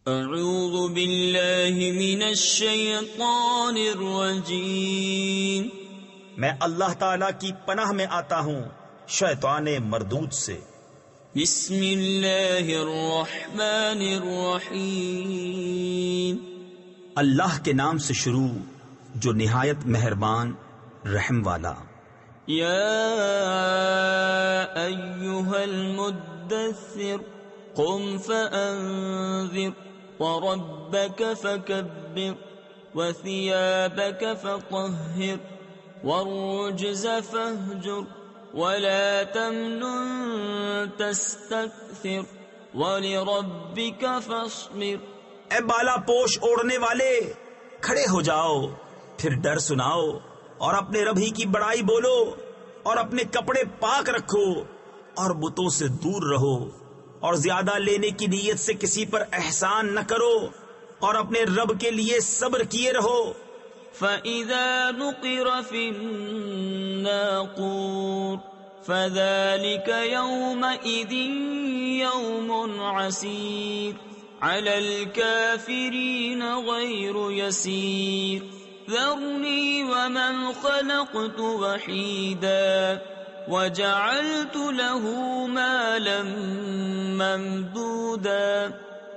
اعوذ باللہ من الشیطان الرجیم، میں اللہ تعالی کی پناہ میں آتا ہوں شیطان مردود سے۔ بسم اللہ الرحمن الرحیم، اللہ کے نام سے شروع جو نہایت مہربان رحم والا۔ یا ایہا المدثر قم فانذر وربك فكبر وثيابك فطهر والرجز فاهجر ولا تمنن تستكثر ولربك فاصبر۔ اے بالا پوش اوڑھنے والے، کھڑے ہو جاؤ، پھر ڈر سناؤ اور اپنے رب ہی کی بڑائی بولو، اور اپنے کپڑے پاک رکھو اور بتوں سے دور رہو، اور زیادہ لینے کی نیت سے کسی پر احسان نہ کرو، اور اپنے رب کے لیے صبر کیے رہو۔ فَإِذَا نُقِرَ فِي النَّاقُورِ فَذَلِكَ يَوْمَئِذٍ يَوْمٌ عَسِيرٌ عَلَى الْكَافِرِينَ غَيْرُ يَسِيرٌ ذَرْنِي وَمَنْ خَلَقْتُ وَحِيدًا وَجَعَلْتُ لَهُ مَالًا مَمْدُودًا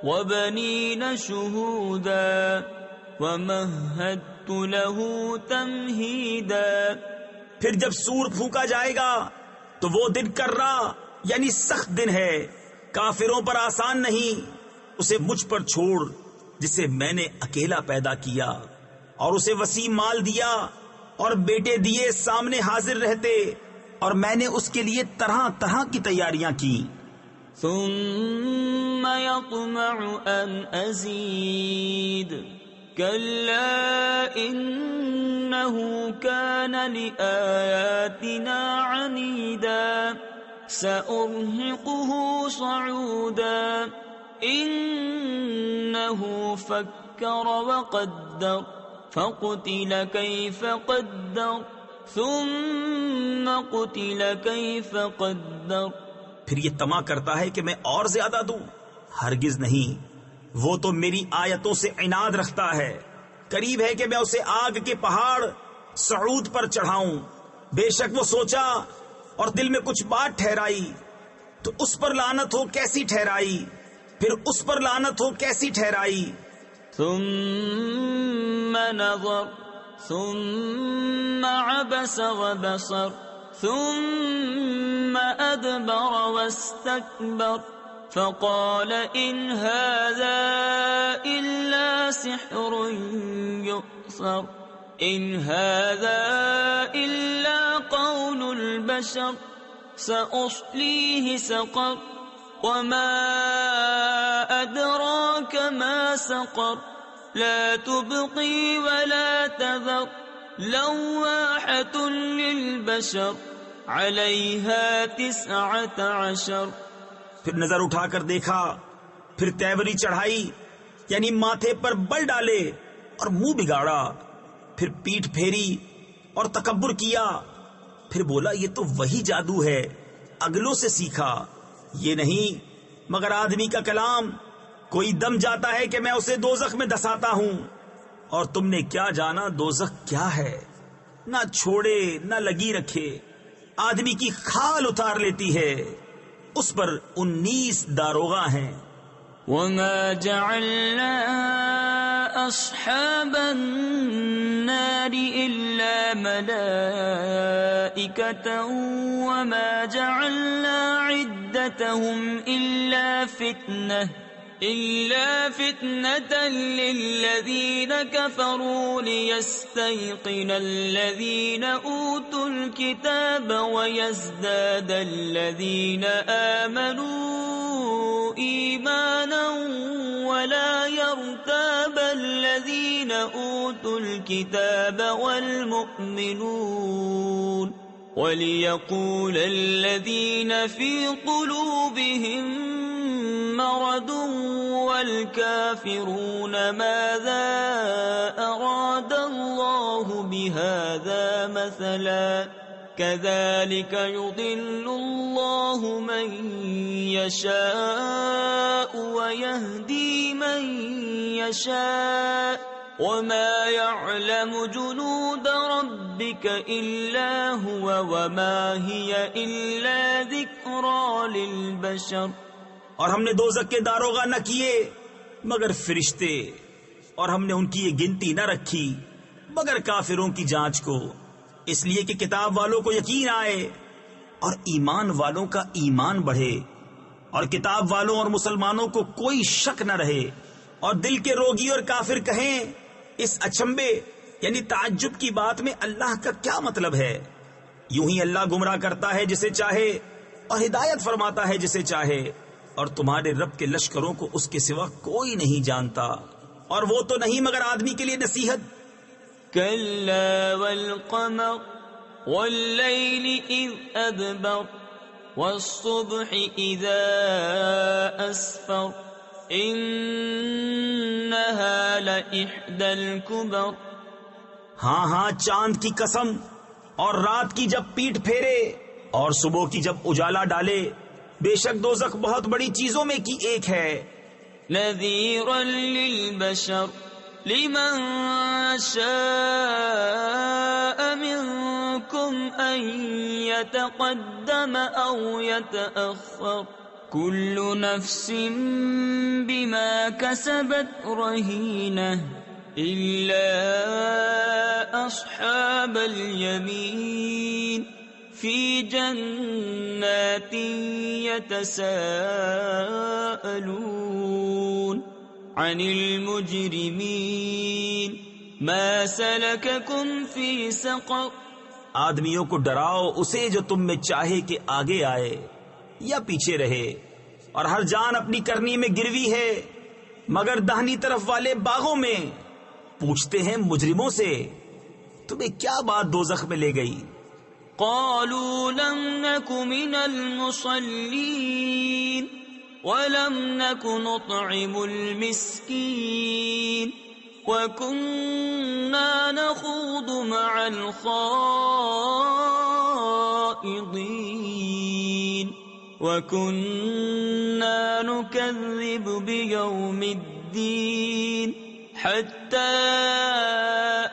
وَبَنِينَ شُهُودًا وَمَهَّدتُّ لَهُ تَمْهِيدًا۔ پھر جب سور پھونکا جائے گا تو وہ دن کرا یعنی سخت دن ہے، کافروں پر آسان نہیں۔ اسے مجھ پر چھوڑ جسے میں نے اکیلا پیدا کیا، اور اسے وسیع مال دیا اور بیٹے دیے سامنے حاضر رہتے، اور میں نے اس کے لیے طرح طرح کی تیاریاں کی۔ ثم يطمع ان ازید كلا انه كان لآياتنا عنيدا سأرهقه صعودا انه فكر وقدر فقتل كيف قدر ثم قتل كيف قدر۔ پھر یہ طمع کرتا ہے کہ میں اور زیادہ دوں، ہرگز نہیں، وہ تو میری آیتوں سے عناد رکھتا ہے، قریب ہے کہ میں اسے آگ کے پہاڑ صعود پر چڑھاؤں۔ بے شک وہ سوچا اور دل میں کچھ بات ٹھہرائی، تو اس پر لعنت ہو کیسی ٹھہرائی، پھر اس پر لعنت ہو کیسی ٹھہرائی۔ ثم نظر ثم عبس وبصر ثم أدبر واستكبر فقال إن هذا إلا سحر يؤثر إن هذا إلا قول البشر سأصليه سقر وما أدراك ما سقر لا تبقي ولا تذر لواحة للبشر علیہا 19۔ پھر نظر اٹھا کر دیکھا، پھر تیوری چڑھائی یعنی ماتھے پر بل ڈالے اور منہ بگاڑا، پھر پیٹھ پھیری اور تکبر کیا، پھر بولا یہ تو وہی جادو ہے اگلوں سے سیکھا، یہ نہیں مگر آدمی کا کلام، کوئی دم جاتا ہے کہ میں اسے دوزخ میں دساتا ہوں، اور تم نے کیا جانا دوزخ کیا ہے، نہ چھوڑے نہ لگی رکھے، آدمی کی کھال اتار لیتی ہے، اس پر 19 داروغہ ہیں۔ وما جعلنا اصحاب النار الا ملائکة وما جعلنا عدتهم إلا فتنة للذين كفروا ليستيقن الذين أوتوا الكتاب ويزداد الذين آمنوا إيمانا ولا يرتاب الذين أوتوا الكتاب والمؤمنون وليقول الذين في قلوبهم مرض والكافرون ماذا أراد الله بهذا مثلا كذلك يضل الله من يشاء ويهدي من يشاء وما يعلم جنود ربك إلا هو وما هي إلا ذكرى للبشر. اور ہم نے دوزخ کے داروغہ نہ کیے مگر فرشتے، اور ہم نے ان کی یہ گنتی نہ رکھی مگر کافروں کی جانچ کو، اس لیے کہ کتاب والوں کو یقین آئے اور ایمان والوں کا ایمان بڑھے، اور کتاب والوں اور مسلمانوں کو کوئی شک نہ رہے، اور دل کے روگی اور کافر کہیں اس اچنبے یعنی تعجب کی بات میں اللہ کا کیا مطلب ہے؟ یوں ہی اللہ گمراہ کرتا ہے جسے چاہے اور ہدایت فرماتا ہے جسے چاہے، اور تمہارے رب کے لشکروں کو اس کے سوا کوئی نہیں جانتا، اور وہ تو نہیں مگر آدمی کے لیے نصیحت. كلا والقمر والليل إذ أدبر والصبح إذا أسفر إنها لإحدى الكبر. ہاں ہاں چاند کی قسم، اور رات کی جب پیٹ پھیرے اور صبح کی جب اجالا ڈالے، بے شک دوزخ بہت بڑی چیزوں میں کی ایک ہے. نذيرا للبشر لمن شاء منكم أن يتقدم أو يتأخر كل نفس بما كسبت رهينة إلا أصحاب اليمين في جنات يتساءلون عن المجرمين ما سلككم في سقر. آدمیوں کو ڈراؤ اسے جو تم میں چاہے کہ آگے آئے یا پیچھے رہے، اور ہر جان اپنی کرنی میں گروی ہے مگر دہنی طرف والے باغوں میں. پوچھتے ہیں مجرموں سے تمہیں کیا بات دوزخ میں لے گئی؟ قالوا لم نك من المصلين ولم نك نطعم المسكين وكنا نخوض مع الخائضين وكنا نكذب بيوم الدين حتى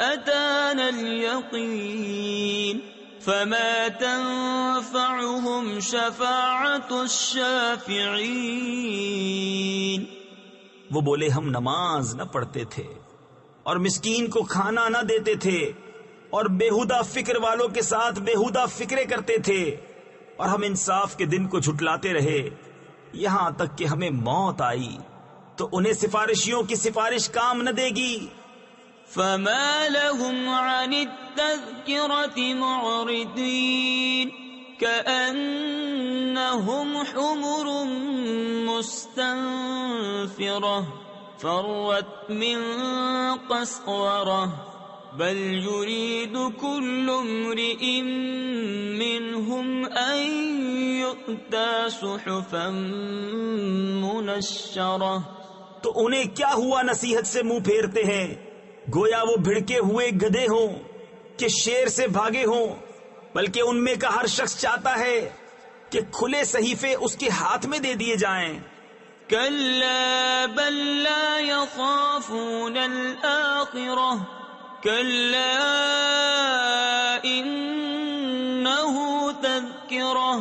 أتانا اليقين فما تنفعهم شفاعة الشافعين. وہ بولے ہم نماز نہ پڑھتے تھے اور مسکین کو کھانا نہ دیتے تھے اور بےہودہ فکر والوں کے ساتھ بےہودہ فکرے کرتے تھے، اور ہم انصاف کے دن کو جھٹلاتے رہے یہاں تک کہ ہمیں موت آئی تو انہیں سفارشیوں کی سفارش کام نہ دے گی. فما لهم عن التذكرة معرضين كأنهم حمر مستنفرة فرت من قسورة بل يريد كل امرئ منهم أن يؤتى صحفا منشرة. تو انہیں کیا ہوا نصیحت سے منہ پھیرتے ہیں، گویا وہ بھڑکے ہوئے گدھے ہوں کہ شیر سے بھاگے ہوں، بلکہ ان میں کا ہر شخص چاہتا ہے کہ کھلے صحیفے اس کے ہاتھ میں دے دیے جائیں. كلا بل لا يخافون الآخرة كلا إنه تذكرة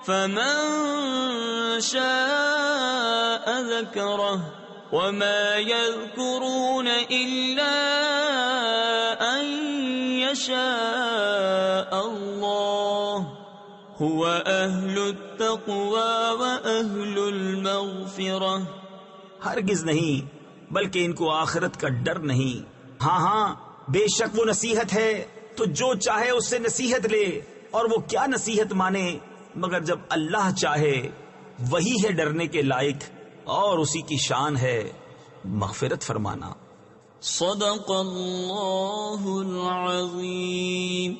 فمن شاء ذكره وما يذكرون إلا أن يشاء الله هو أهل التقوى وأهل المغفرة. ہرگز نہیں، بلکہ ان کو آخرت کا ڈر نہیں. ہاں ہاں بے شک وہ نصیحت ہے تو جو چاہے اس سے نصیحت لے، اور وہ کیا نصیحت مانے مگر جب اللہ چاہے. وہی ہے ڈرنے کے لائق اور اسی کی شان ہے مغفرت فرمانا. صدق اللہ العظیم.